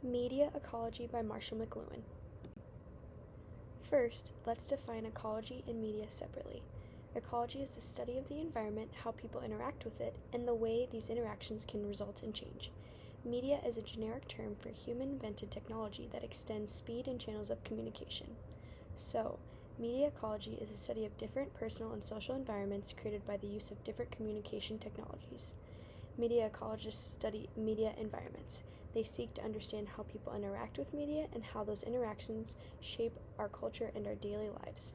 Media Ecology by Marshall McLuhan. First, let's define ecology and media separately. Ecology is the study of the environment, how people interact with it, and the way these interactions can result in change. Media is a generic term for human-invented technology that extends speed and channels of communication. So, media ecology is the study of different personal and social environments created by the use of different communication technologies. Media ecologists study media environments. They seek to understand how people interact with media and how those interactions shape our culture and our daily lives.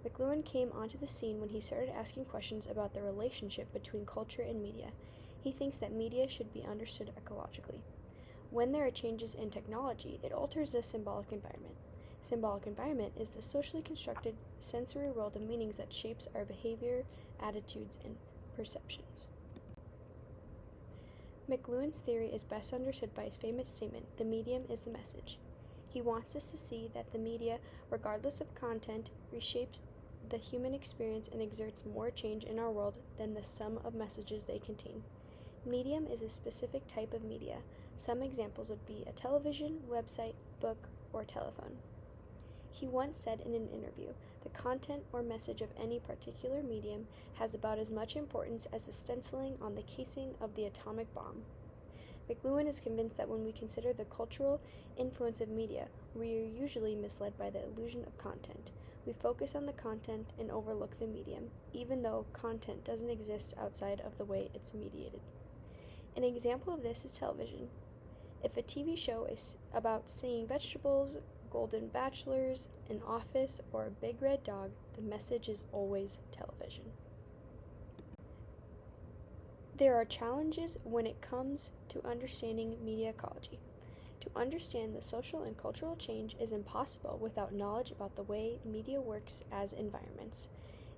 McLuhan came onto the scene when he started asking questions about the relationship between culture and media. He thinks that media should be understood ecologically. When there are changes in technology, it alters the symbolic environment. Symbolic environment is the socially constructed sensory world of meanings that shapes our behavior, attitudes, and perceptions. McLuhan's theory is best understood by his famous statement, "The medium is the message." He wants us to see that the media, regardless of content, reshapes the human experience and exerts more change in our world than the sum of messages they contain. Medium is a specific type of media. Some examples would be a television, website, book, or telephone. He once said in an interview, "The content or message of any particular medium has about as much importance as the stenciling on the casing of the atomic bomb." McLuhan is convinced that when we consider the cultural influence of media, we are usually misled by the illusion of content. We focus on the content and overlook the medium, even though content doesn't exist outside of the way it's mediated. An example of this is television. If a TV show is about singing vegetables, golden bachelors, an office, or a big red dog, the message is always television. There are challenges when it comes to understanding media ecology. To understand the social and cultural change is impossible without knowledge about the way media works as environments.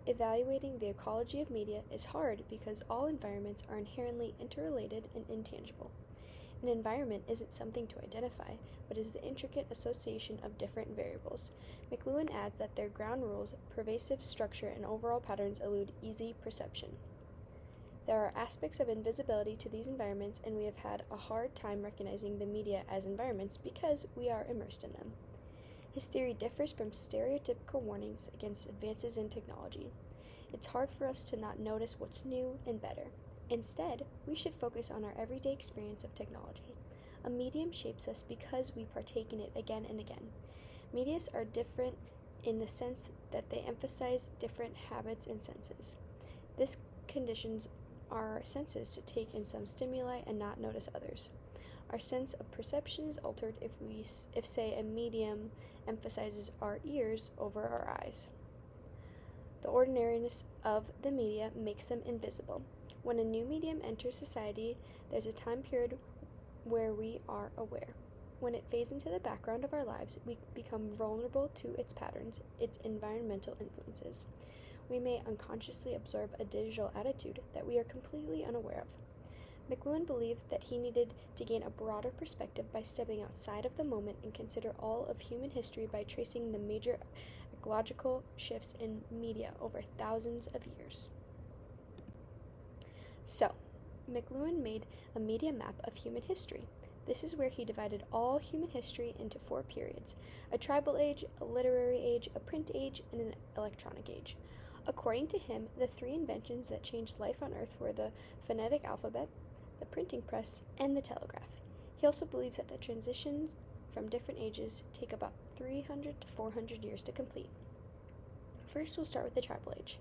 Evaluating the ecology of media is hard because all environments are inherently interrelated and intangible. An environment isn't something to identify, but is the intricate association of different variables. McLuhan adds that their ground rules, pervasive structure, and overall patterns elude easy perception. There are aspects of invisibility to these environments, and we have had a hard time recognizing the media as environments because we are immersed in them. His theory differs from stereotypical warnings against advances in technology. It's hard for us to not notice what's new and better. Instead, we should focus on our everyday experience of technology. A medium shapes us because we partake in it again and again. Medias are different in the sense that they emphasize different habits and senses. This conditions our senses to take in some stimuli and not notice others. Our sense of perception is altered if say, a medium emphasizes our ears over our eyes. The ordinariness of the media makes them invisible. When a new medium enters society, there's a time period where we are aware. When it fades into the background of our lives, we become vulnerable to its patterns, its environmental influences. We may unconsciously absorb a digital attitude that we are completely unaware of. McLuhan believed that he needed to gain a broader perspective by stepping outside of the moment and consider all of human history by tracing the major ecological shifts in media over thousands of years. So, McLuhan made a media map of human history. This is where he divided all human history into 4 periods: a tribal age, a literary age, a print age, and an electronic age. According to him, the 3 inventions that changed life on Earth were the phonetic alphabet, the printing press, and the telegraph. He also believes that the transitions from different ages take about 300 to 400 years to complete. First, we'll start with the tribal age.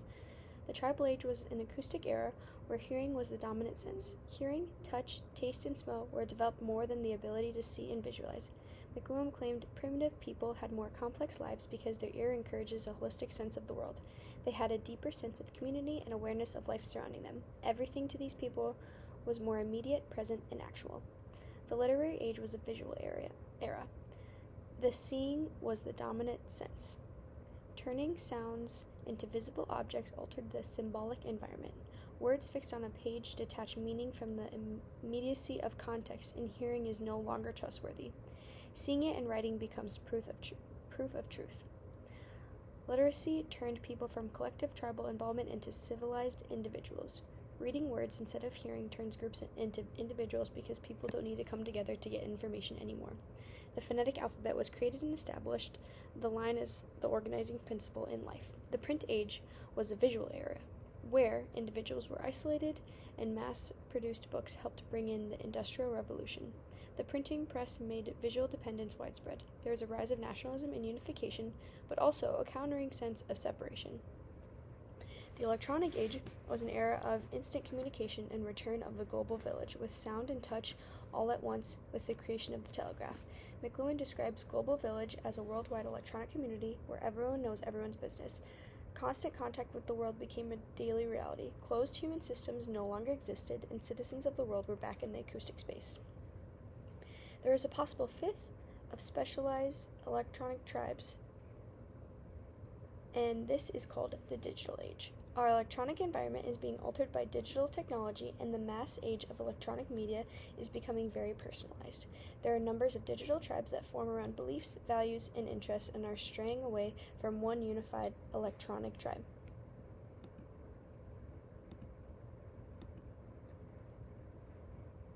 The tribal age was an acoustic era where hearing was the dominant sense. Hearing, touch, taste, and smell were developed more than the ability to see and visualize. McLuhan claimed primitive people had more complex lives because their ear encourages a holistic sense of the world. They had a deeper sense of community and awareness of life surrounding them. Everything to these people was more immediate, present, and actual. The literary age was a visual era. The seeing was the dominant sense. Turning sounds into visible objects altered the symbolic environment. Words fixed on a page detach meaning from the immediacy of context, and hearing is no longer trustworthy. Seeing it in writing becomes proof of truth. Literacy turned people from collective tribal involvement into civilized individuals. Reading words instead of hearing turns groups into individuals because people don't need to come together to get information anymore. The phonetic alphabet was created and established the line as the organizing principle in life. The print age was the visual era, where individuals were isolated and mass-produced books helped bring in the Industrial Revolution. The printing press made visual dependence widespread. There was a rise of nationalism and unification, but also a countering sense of separation. The electronic age was an era of instant communication and return of the global village, with sound and touch all at once with the creation of the telegraph. McLuhan describes global village as a worldwide electronic community where everyone knows everyone's business. Constant contact with the world became a daily reality. Closed human systems no longer existed, and citizens of the world were back in the acoustic space. There is a possible fifth of specialized electronic tribes, and this is called the digital age. Our electronic environment is being altered by digital technology, and the mass age of electronic media is becoming very personalized. There are numbers of digital tribes that form around beliefs, values, and interests and are straying away from one unified electronic tribe.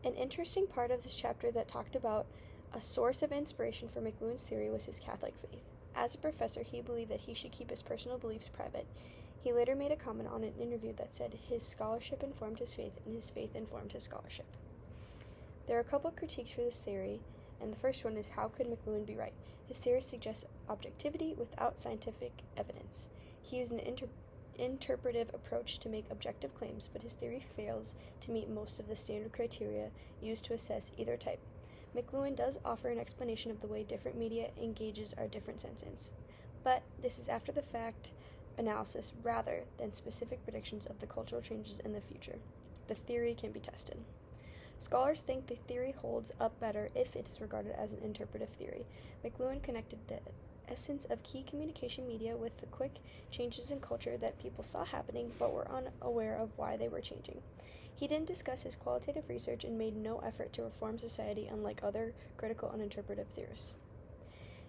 An interesting part of this chapter that talked about a source of inspiration for McLuhan's theory was his Catholic faith. As a professor, he believed that he should keep his personal beliefs private. He later made a comment on an interview that said his scholarship informed his faith and his faith informed his scholarship. There are a couple of critiques for this theory, and the first one is, how could McLuhan be right? His theory suggests objectivity without scientific evidence. He used an interpretive approach to make objective claims, but his theory fails to meet most of the standard criteria used to assess either type. McLuhan does offer an explanation of the way different media engages our different senses, but this is after the fact analysis rather than specific predictions of the cultural changes in the future. The theory can be tested. Scholars think the theory holds up better if it is regarded as an interpretive theory. McLuhan connected the essence of key communication media with the quick changes in culture that people saw happening but were unaware of why they were changing. He didn't discuss his qualitative research and made no effort to reform society, unlike other critical and interpretive theorists.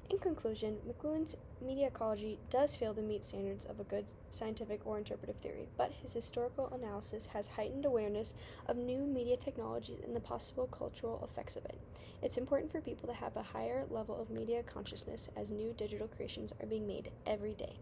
In conclusion, McLuhan's media ecology does fail to meet standards of a good scientific or interpretive theory, but his historical analysis has heightened awareness of new media technologies and the possible cultural effects of it. It's important for people to have a higher level of media consciousness as new digital creations are being made every day.